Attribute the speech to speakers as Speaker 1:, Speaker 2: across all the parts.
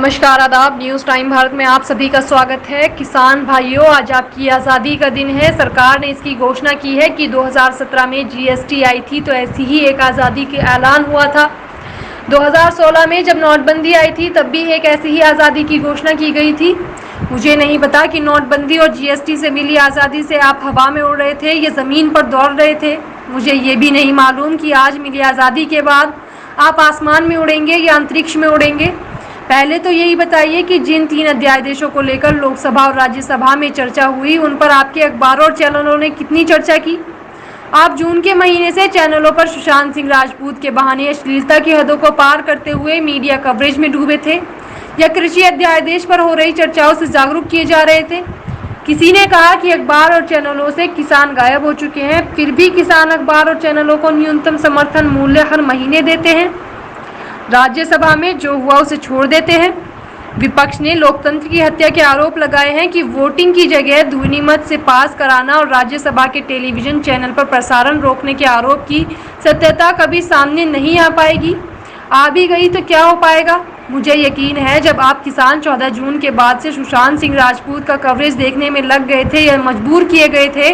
Speaker 1: नमस्कार, आदाब। News time Bharat में आप सभी का स्वागत है। किसान भाइयों, आज आपकी आज़ादी का दिन है। सरकार ने इसकी घोषणा की है कि 2017 में जीएसटी आई थी तो ऐसी ही एक आज़ादी का ऐलान हुआ था। 2016 में जब नोटबंदी आई थी तब भी एक ऐसी ही आज़ादी की घोषणा की गई थी। मुझे नहीं पता कि नोटबंदी और जीएसटी से मिली आज़ादी से आप हवा में उड़ रहे थे या ज़मीन पर दौड़ रहे थे। मुझे ये भी नहीं मालूम कि आज मिली आज़ादी के बाद आप आसमान में उड़ेंगे या अंतरिक्ष में उड़ेंगे। पहले तो यही बताइए कि जिन 3 अध्यादेशों को लेकर लोकसभा और राज्यसभा में चर्चा हुई उन पर आपके अखबारों और चैनलों ने कितनी चर्चा की। आप जून के महीने से चैनलों पर सुशांत सिंह राजपूत के बहाने अश्लीलता की हदों को पार करते हुए मीडिया कवरेज में डूबे थे या कृषि अध्यादेश पर हो रही चर्चाओं से जागरूक किए जा रहे थे। किसी ने कहा कि अखबार और चैनलों से किसान गायब हो चुके हैं, फिर भी किसान अखबार और चैनलों को न्यूनतम समर्थन मूल्य हर महीने देते हैं। राज्यसभा में जो हुआ उसे छोड़ देते हैं। विपक्ष ने लोकतंत्र की हत्या के आरोप लगाए हैं कि वोटिंग की जगह ध्वनिमत से पास कराना और राज्यसभा के टेलीविजन चैनल पर प्रसारण रोकने के आरोप की सत्यता कभी सामने नहीं आ पाएगी। आ भी गई तो क्या हो पाएगा। मुझे यकीन है जब आप किसान 14 जून के बाद से सुशांत सिंह राजपूत का कवरेज देखने में लग गए थे या मजबूर किए गए थे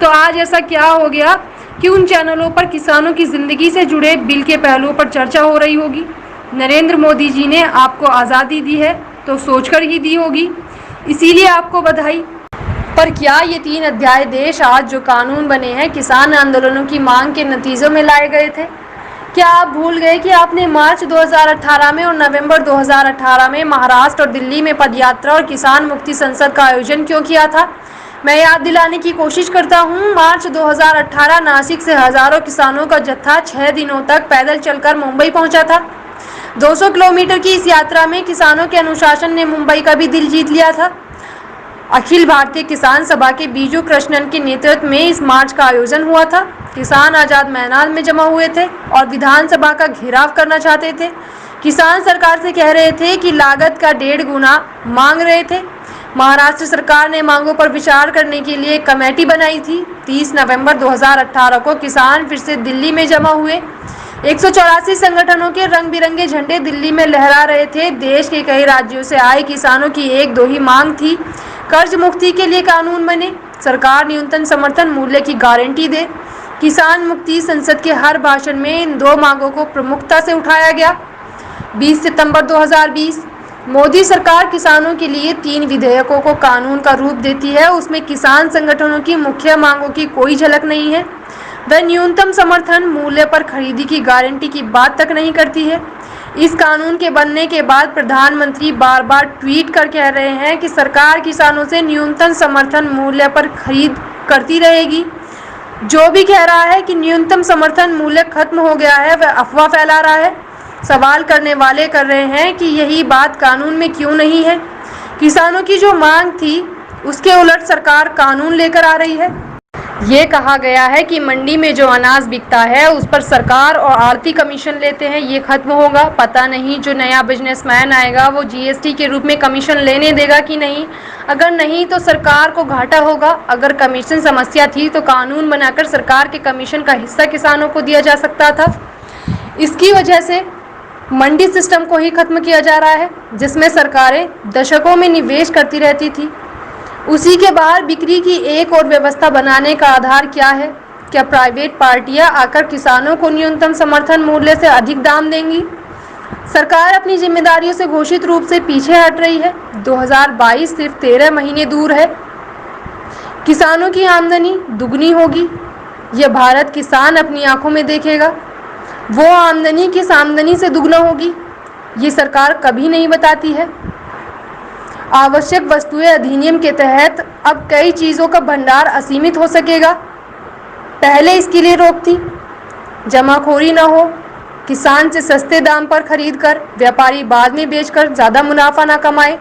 Speaker 1: तो आज ऐसा क्या हो गया कि उन चैनलों पर किसानों की ज़िंदगी से जुड़े बिल के पहलुओं पर चर्चा हो रही होगी। नरेंद्र मोदी जी ने आपको आज़ादी दी है तो सोचकर ही दी होगी, इसीलिए आपको बधाई। पर क्या ये 3 अध्यादेश आज जो कानून बने हैं किसान आंदोलनों की मांग के नतीजों में लाए गए थे? क्या आप भूल गए कि आपने मार्च 2018 में और नवंबर 2018 में महाराष्ट्र और दिल्ली में पदयात्रा और किसान मुक्ति संसद का आयोजन क्यों किया था? मैं याद दिलाने की कोशिश करता हूं। मार्च 2018 नासिक से हजारों किसानों का जत्था 6 दिनों तक पैदल चलकर मुंबई पहुंचा था। 200 किलोमीटर की इस यात्रा में किसानों के अनुशासन ने मुंबई का भी दिल जीत लिया था। अखिल भारतीय किसान सभा के बीजू कृष्णन के नेतृत्व में इस मार्च का आयोजन हुआ था। किसान आजाद मैदान में जमा हुए थे और विधानसभा का घेराव करना चाहते थे। किसान सरकार से कह रहे थे कि लागत का 1.5 गुना मांग रहे थे। महाराष्ट्र सरकार ने मांगों पर विचार करने के लिए एक कमेटी बनाई थी। 30 नवंबर 2018 को किसान फिर से दिल्ली में जमा हुए। 184 संगठनों के रंग बिरंगे झंडे दिल्ली में लहरा रहे थे। देश के कई राज्यों से आए किसानों की एक दो ही मांग थी, कर्ज मुक्ति के लिए कानून बने, सरकार न्यूनतम समर्थन मूल्य की गारंटी दे। किसान मुक्ति संसद के हर भाषण में इन 2 मांगों को प्रमुखता से उठाया गया। 20 सितंबर 2020 मोदी सरकार किसानों के लिए 3 विधेयकों को कानून का रूप देती है। उसमें किसान संगठनों की मुख्य मांगों की कोई झलक नहीं है। वह न्यूनतम समर्थन मूल्य पर खरीदी की गारंटी की बात तक नहीं करती है। इस कानून के बनने के बाद प्रधानमंत्री बार बार ट्वीट कर कह रहे हैं कि सरकार किसानों से न्यूनतम समर्थन मूल्य पर खरीद करती रहेगी। जो भी कह रहा है कि न्यूनतम समर्थन मूल्य खत्म हो गया है वह अफवाह फैला रहा है। सवाल करने वाले कर रहे हैं कि यही बात कानून में क्यों नहीं है। किसानों की जो मांग थी उसके उलट सरकार कानून लेकर आ रही है। ये कहा गया है कि मंडी में जो अनाज बिकता है उस पर सरकार और आढ़ती कमीशन लेते हैं, ये खत्म होगा। पता नहीं जो नया बिजनेसमैन आएगा वो जीएसटी के रूप में कमीशन लेने देगा कि नहीं। अगर नहीं तो सरकार को घाटा होगा। अगर कमीशन समस्या थी तो कानून बनाकर सरकार के कमीशन का हिस्सा किसानों को दिया जा सकता था। इसकी वजह से मंडी सिस्टम को ही खत्म किया जा रहा है जिसमें सरकारें दशकों में निवेश करती रहती थी। उसी के बाहर बिक्री की एक और व्यवस्था बनाने का आधार क्या है? क्या प्राइवेट पार्टियां आकर किसानों को न्यूनतम समर्थन मूल्य से अधिक दाम देंगी? सरकार अपनी जिम्मेदारियों से घोषित रूप से पीछे हट रही है। 2022 सिर्फ 13 महीने दूर है। किसानों की आमदनी दुगनी होगी। यह भारत किसान अपनी आंखों में देखेगा। वो आमदनी किस आमदनी से दुगना होगी ये सरकार कभी नहीं बताती है। आवश्यक वस्तुएं अधिनियम के तहत अब कई चीज़ों का भंडार असीमित हो सकेगा। पहले इसके लिए रोक थी, जमाखोरी न हो, किसान से सस्ते दाम पर खरीद कर व्यापारी बाद में बेचकर ज़्यादा मुनाफा ना कमाए।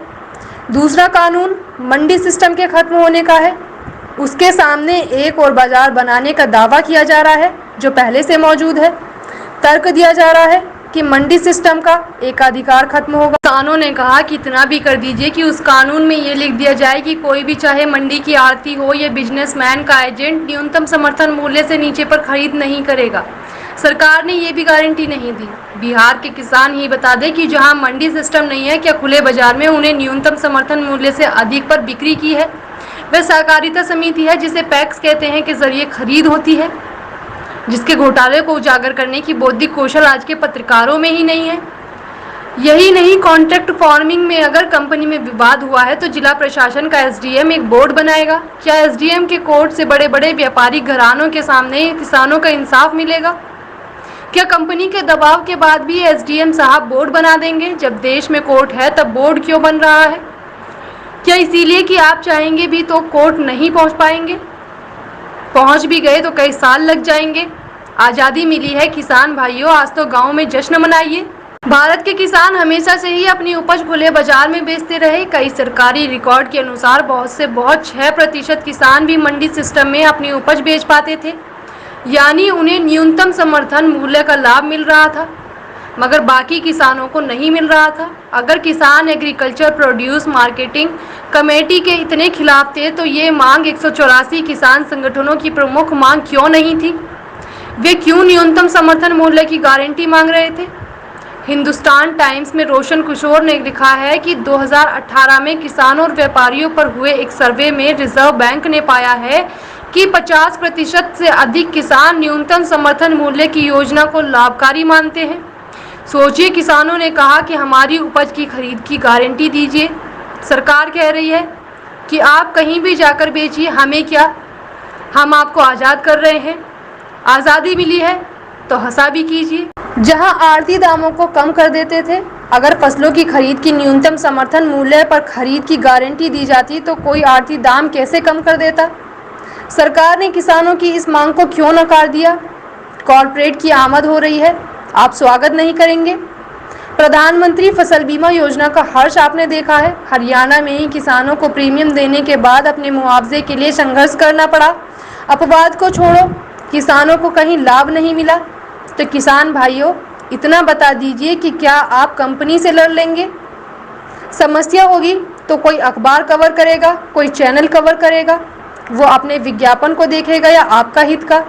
Speaker 1: दूसरा कानून मंडी सिस्टम के खत्म होने का है। उसके सामने एक और बाजार बनाने का दावा किया जा रहा है जो पहले से मौजूद है। तर्क दिया जा रहा है कि मंडी सिस्टम का एकाधिकार खत्म होगा। किसानों ने कहा कि इतना भी कर दीजिए कि उस कानून में ये लिख दिया जाए कि कोई भी चाहे मंडी की आढ़ती हो या बिजनेसमैन का एजेंट न्यूनतम समर्थन मूल्य से नीचे पर खरीद नहीं करेगा। सरकार ने ये भी गारंटी नहीं दी। बिहार के किसान ही बता दें कि जहां मंडी सिस्टम नहीं है, क्या खुले बाजार में उन्हें न्यूनतम समर्थन मूल्य से अधिक पर बिक्री की है। वह सहकारिता समिति है जिसे पैक्स कहते हैं के जरिए खरीद होती है, जिसके घोटाले को उजागर करने की बौद्धिक कौशल आज के पत्रकारों में ही नहीं है। यही नहीं, कॉन्ट्रैक्ट फार्मिंग में अगर कंपनी में विवाद हुआ है तो जिला प्रशासन का एसडीएम एक बोर्ड बनाएगा। क्या एसडीएम के कोर्ट से बड़े बड़े व्यापारी घरानों के सामने किसानों का इंसाफ मिलेगा। क्या कंपनी के दबाव के बाद भी एसडीएम साहब बोर्ड बना देंगे। जब देश में कोर्ट है तब बोर्ड क्यों बन रहा है। क्या इसीलिए कि आप चाहेंगे भी तो कोर्ट नहीं पहुंच पाएंगे, पहुंच भी गए तो कई साल लग जाएंगे। आज़ादी मिली है किसान भाइयों, आज तो गाँव में जश्न मनाइए। भारत के किसान हमेशा से ही अपनी उपज खुले बाजार में बेचते रहे। कई सरकारी रिकॉर्ड के अनुसार बहुत 6% किसान भी मंडी सिस्टम में अपनी उपज बेच पाते थे, यानी उन्हें न्यूनतम समर्थन मूल्य का लाभ मिल रहा था, मगर बाकी किसानों को नहीं मिल रहा था। अगर किसान एग्रीकल्चर प्रोड्यूस मार्केटिंग कमेटी के इतने खिलाफ थे तो ये मांग 184 किसान संगठनों की प्रमुख मांग क्यों नहीं थी। वे क्यों न्यूनतम समर्थन मूल्य की गारंटी मांग रहे थे। हिंदुस्तान टाइम्स में रोशन किशोर ने लिखा है कि 2018 में किसानों और व्यापारियों पर हुए एक सर्वे में रिजर्व बैंक ने पाया है कि 50% से अधिक किसान न्यूनतम समर्थन मूल्य की योजना को लाभकारी मानते हैं। सोचिए, किसानों ने कहा कि हमारी उपज की खरीद की गारंटी दीजिए। सरकार कह रही है कि आप कहीं भी जाकर बेचिए, हमें क्या, हम आपको आज़ाद कर रहे हैं। आज़ादी मिली है तो हंसा भी कीजिए। जहां आड़ती दामों को कम कर देते थे, अगर फसलों की खरीद की न्यूनतम समर्थन मूल्य पर खरीद की गारंटी दी जाती तो कोई आड़ती दाम कैसे कम कर देता। सरकार ने किसानों की इस मांग को क्यों नकार दिया। कॉर्पोरेट की आमद हो रही है, आप स्वागत नहीं करेंगे। प्रधानमंत्री फसल बीमा योजना का हर्ष आपने देखा है। हरियाणा में ही किसानों को प्रीमियम देने के बाद अपने मुआवजे के लिए संघर्ष करना पड़ा। अपवाद को छोड़ो, किसानों को कहीं लाभ नहीं मिला। तो किसान भाइयों, इतना बता दीजिए कि क्या आप कंपनी से लड़ लेंगे। समस्या होगी तो कोई अखबार कवर करेगा, कोई चैनल कवर करेगा, वो अपने विज्ञापन को देखेगा या आपका हित का।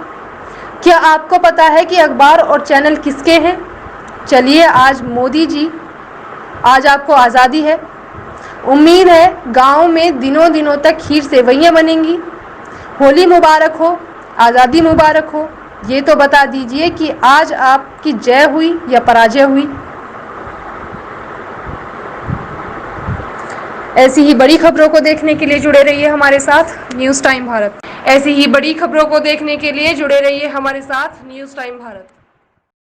Speaker 1: क्या आपको पता है कि अखबार और चैनल किसके हैं। चलिए, आज मोदी जी, आज आपको आज़ादी है। उम्मीद है गांव में दिनों दिनों तक खीर सेवइयाँ बनेंगी। होली मुबारक हो, आज़ादी मुबारक हो। ये तो बता दीजिए कि आज आपकी जय हुई या पराजय हुई। ऐसी ही बड़ी खबरों को देखने के लिए जुड़े रहिए हमारे साथ न्यूज़ टाइम भारत। ऐसी ही बड़ी खबरों को देखने के लिए जुड़े रहिए हमारे साथ न्यूज़ टाइम भारत।